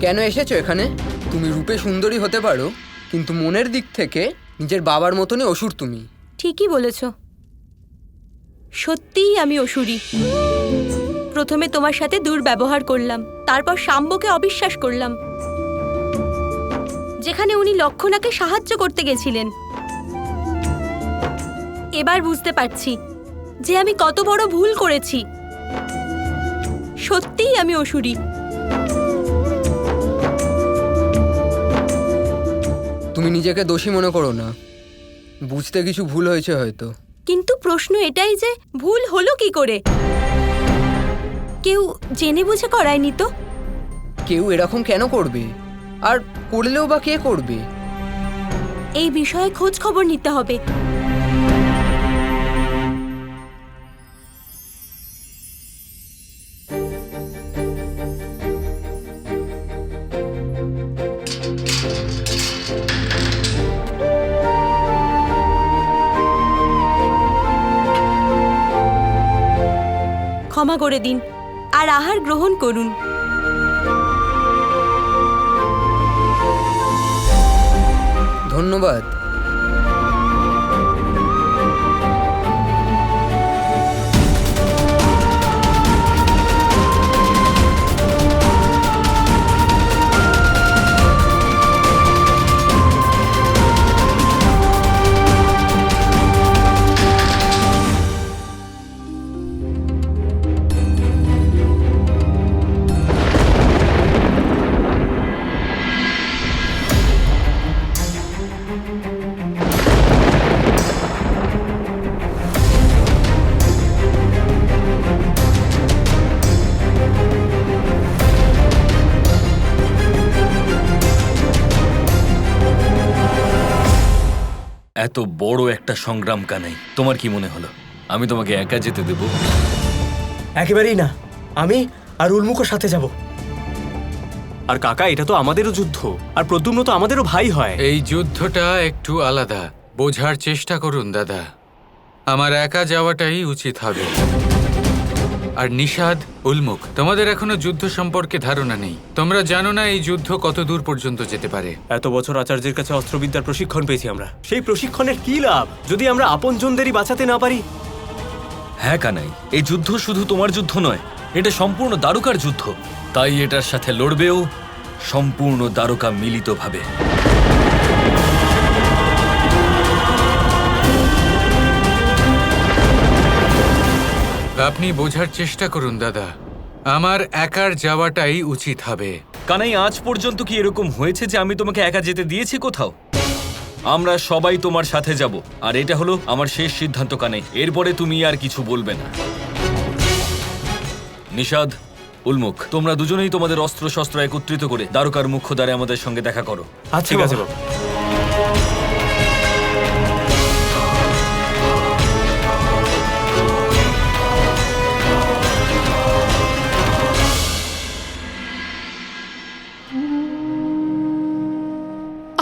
কেন এসেছো এখানে? তুমি রূপে সুন্দরী হতে পারো, কিন্তু মনের দিক থেকে নিজের বাবার মতনই অসুর তুমি। ঠিকই বলেছ, সত্যিই আমি অসুরী। প্রথমে তোমার সাথে দুর্ব্যবহার করলাম, তারপর শাম্বকে অবিশ্বাস করলাম, যেখানে উনি লক্ষণাকে সাহায্য করতে গেছিলেন। এবার বুঝতে পারছি যে আমি কত বড় ভুল করেছি। সত্যিই আমি অসুরী। তুমি নিজেকে দোষী মনে করো না, বুঝতে কিছু ভুল হয়েছে হয়তো। কিন্তু প্রশ্ন এটাই যে ভুল হলো কি করে? কেউ জেনে বুঝে করায়নি তো? কেউ এরকম কেন করবে? আর করলেও বা কে করবে? এই বিষয়ে খোঁজ খবর নিতে হবে। ক্ষমা করে দিন আর আহার গ্রহণ করুন। ধন্যবাদ। এত বড় একটা সংগ্রাম কানাই, তোমার কি মনে হলো আমি তোমাকে একা যেতে দেব? একেবারেই না, আমি আর উলমুকোর সাথে যাব। আর কাকা, এটা তো আমাদেরও যুদ্ধ, আর প্রদ্যুম্ন তো আমাদেরও ভাই হয়। এই যুদ্ধটা একটু আলাদা, বোঝার চেষ্টা করুন দাদা। আমার একা যাওয়াটাই উচিত হবে। আর নিষাদ, উলমুক, তোমাদের এখনো যুদ্ধ সম্পর্কে ধারণা নেই। তোমরা জানো না এই যুদ্ধ কত দূর পর্যন্ত যেতে পারে। এত বছর আচার্যের কাছে অস্ত্রবিদ্যার প্রশিক্ষণ পেয়েছি আমরা। সেই প্রশিক্ষণের কি লাভ যদি আমরা আপনজনদেরই বাঁচাতে না পারি? হ্যাঁ কানাই, এই যুদ্ধ শুধু তোমার যুদ্ধ নয়, এটা সম্পূর্ণ দ্বারকার যুদ্ধ। তাই এটার সাথে লড়বেও সম্পূর্ণ দ্বারকা মিলিতভাবে। আপনি বোঝার চেষ্টা করুন দাদা, আমার একার যাওয়াটাই উচিত হবে। কানাই, আজ পর্যন্ত কি এরকম হয়েছে যে আমি তোমাকে একা যেতে দিয়েছি কোথাও? আমরা সবাই তোমার সাথে যাব, আর এটা হলো আমার শেষ সিদ্ধান্ত কানাই। এরপরে তুমি আর কিছু বলবে না। নিষাদ, উলমুক, তোমরা দুজনেই তোমাদের অস্ত্র শস্ত্র একত্রিত করে দ্বারকার মুখ্য দ্বারে আমাদের সঙ্গে দেখা করো। আচ্ছা, ঠিক আছে বাবা।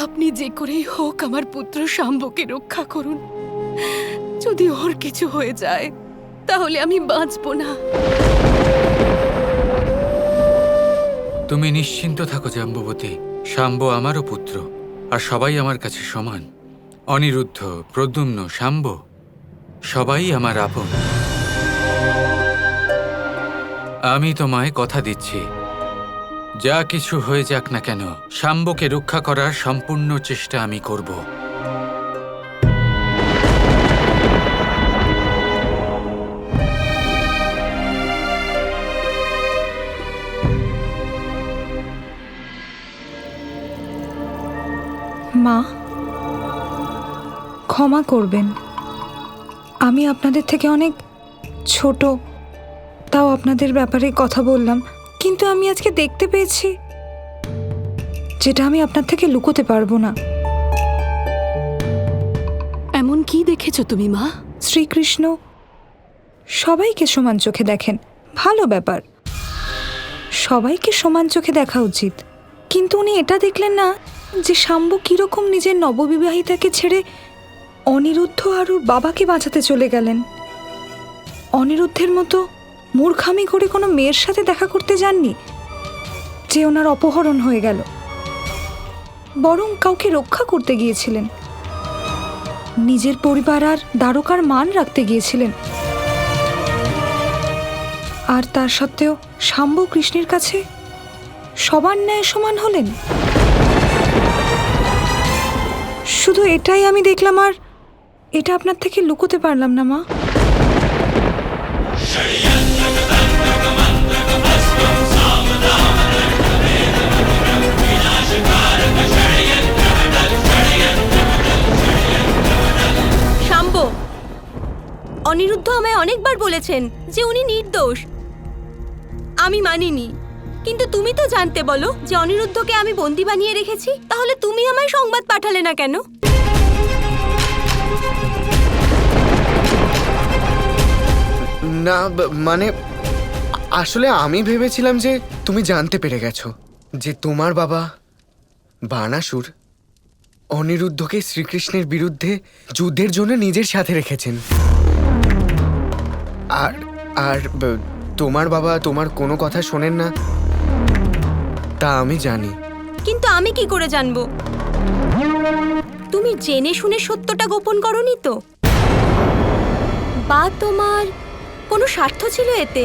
আপনি যে করেই হোক আমার পুত্র শাম্বকে রক্ষা করুন। যদি ওর কিছু হয়ে যায় তাহলে আমি বাঁচব না। তুমি নিশ্চিন্ত থাকো জাম্বুবতী, শাম্ব আমারও পুত্র, আর সবাই আমার কাছে সমান। অনিরুদ্ধ, প্রদ্যুম্ন, শাম্ব সবাই আমার আপন। আমি তোমায় কথা দিচ্ছি, যা কিছু হয়ে যাক না কেন, শাম্বকে রক্ষা করার সম্পূর্ণ চেষ্টা আমি করব। মা, ক্ষমা করবেন, আমি আপনাদের থেকে অনেক ছোট, তাও আপনাদের ব্যাপারে কথা বললাম। কিন্তু আমি আজকে দেখতে পেয়েছি যেটা আমি আপনার থেকে লুকোতে পারবো না। এমন কি দেখেছো তুমি মা? শ্রীকৃষ্ণ সবাইকে সমান চোখে দেখেন, ভালো ব্যাপার, সবাইকে সমান চোখে দেখা উচিত। কিন্তু উনি এটা দেখলেন না যে শাম্ব কিরকম নিজের নববিবাহিতাকে ছেড়ে অনিরুদ্ধ আর ওর বাবাকে বাঁচাতে চলে গেলেন। অনিরুদ্ধের মতো মূর্খামি করে কোনো মেয়ের সাথে দেখা করতে যাননি, যে ওনার অপহরণ হয়ে গেল, বরং কাউকে রক্ষা করতে গিয়েছিলেন, নিজের পরিবার আর দ্বারকার মান রাখতে গিয়েছিলেন। আর তার সত্ত্বেও শাম্ব কৃষ্ণের কাছে সবার ন্যায় সমান হলেন। শুধু এটাই আমি দেখলাম, আর এটা আপনার থেকে লুকোতে পারলাম না মা। শাম্ব, অনিরুদ্ধ আমায় অনেকবার বলেছেন যে উনি নির্দোষ। আমি মানিনি, কিন্তু তুমি তো জানতে বলো যে অনিরুদ্ধকে আমি বন্দি বানিয়ে রেখেছি। তাহলে তুমি আমায় সংবাদ পাঠালে না কেন? না মানে আসলে আমি ভেবেছিলাম যে তুমি জানতে পেরে গেছো যে তোমার বাবা বানাসুর অনিরুদ্ধকে শ্রীকৃষ্ণের বিরুদ্ধে যুদ্ধের জন্য নিজের সাথে রেখেছেন। আর আর তোমার বাবা তোমার কোনো কথা শোনেন না, তা আমি জানি। কিন্তু আমি কি করে জানবো? তুমি জেনে শুনে সত্যটা গোপন করনি তো? বা তোমার কোনো স্বার্থ ছিল এতে?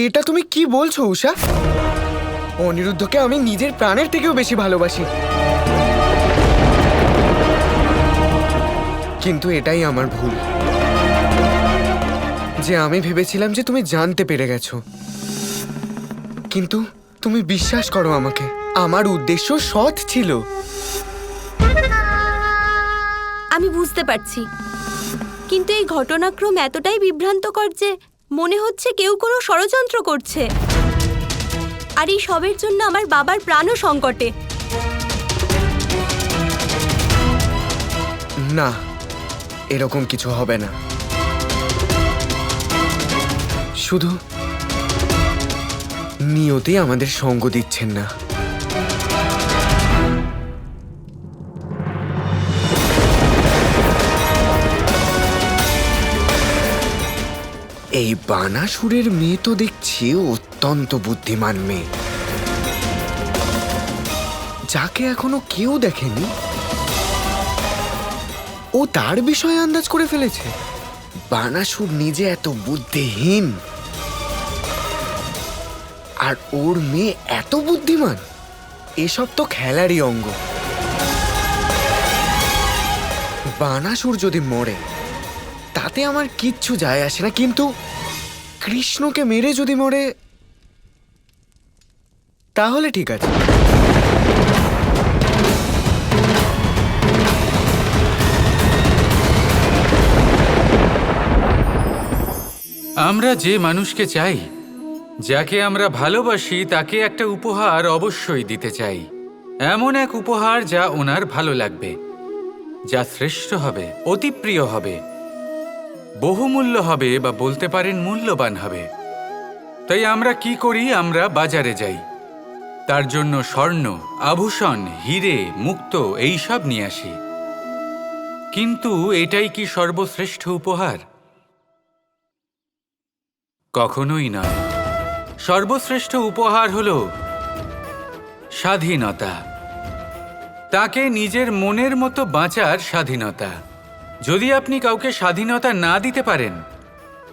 এটা তুমি কি বলছো উষা? অনিরুদ্ধকে আমি নিজের প্রাণের থেকেও বেশি ভালোবাসি, কিন্তু এটাই আমার ভুল যে আমি ভেবেছিলাম যে তুমি জানতে পেরে গেছো। কিন্তু তুমি বিশ্বাস করো আমাকে, আমার উদ্দেশ্য সৎ ছিল। আমি বুঝতে পারছি, কিন্তু এই ঘটনাক্রম এতটাই বিভ্রান্তকর যে মনে হচ্ছে কেউ কোনো ষড়যন্ত্র করছে। আর এই সবের জন্য আমার বাবার প্রাণও সংকটে। না, এরকম কিছু হবে না। শুধু নিয়তি আমাদের সঙ্গ দিচ্ছেন না। এই বানাসুরের মেয়ে তো দেখছি অত্যন্ত বুদ্ধিমান মেয়ে, যাকে এখনো কেউ দেখেনি। ও তার বিষয়ে আন্দাজ করে ফেলেছে। বানাসুর নিজে এত বুদ্ধিহীন, আর ওর মেয়ে এত বুদ্ধিমান। এসব তো খেলারই অঙ্গ। বানাসুর যদি মরে তাতে আমার কিচ্ছু যায় আসে না, কিন্তু কৃষ্ণকে মেরে যদি মরে তাহলে ঠিক আছে। আমরা যে মানুষকে চাই, যাকে আমরা ভালোবাসি, তাকে একটা উপহার অবশ্যই দিতে চাই। এমন এক উপহার যা ওনার ভালো লাগবে, যা শ্রেষ্ঠ হবে, অতি প্রিয় হবে, বহুমূল্য হবে, বা বলতে পারেন মূল্যবান হবে। তাই আমরা কি করি? আমরা বাজারে যাই, তার জন্য স্বর্ণ, আভূষণ, হিরে, মুক্ত এইসব নিয়ে আসি। কিন্তু এটাই কি সর্বশ্রেষ্ঠ উপহার? কখনোই নয়। সর্বশ্রেষ্ঠ উপহার হল স্বাধীনতা, তাকে নিজের মনের মতো বাঁচার স্বাধীনতা। যদি আপনি কাউকে স্বাধীনতা না দিতে পারেন,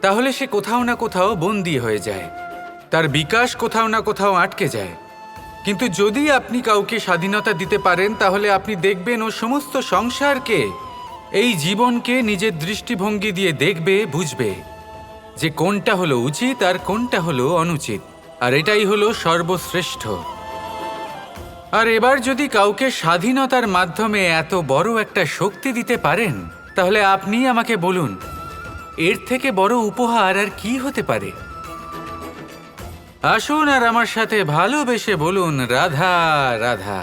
তাহলে সে কোথাও না কোথাও বন্দী হয়ে যায়, তার বিকাশ কোথাও না কোথাও আটকে যায়। কিন্তু যদি আপনি কাউকে স্বাধীনতা দিতে পারেন, তাহলে আপনি দেখবেন ও সমস্ত সংসারকে, এই জীবনকে নিজের দৃষ্টিভঙ্গি দিয়ে দেখবে, বুঝবে যে কোনটা হলো উচিত আর কোনটা হলো অনুচিত। আর এটাই হলো সর্বশ্রেষ্ঠ। আর এবার যদি কাউকে স্বাধীনতার মাধ্যমে এত বড় একটা শক্তি দিতে পারেন, তাহলে আপনি আমাকে বলুন, এর থেকে বড় উপহার আর কি হতে পারে? আসুন আর আমার সাথে ভালোবেসে বলুন, রাধা রাধা।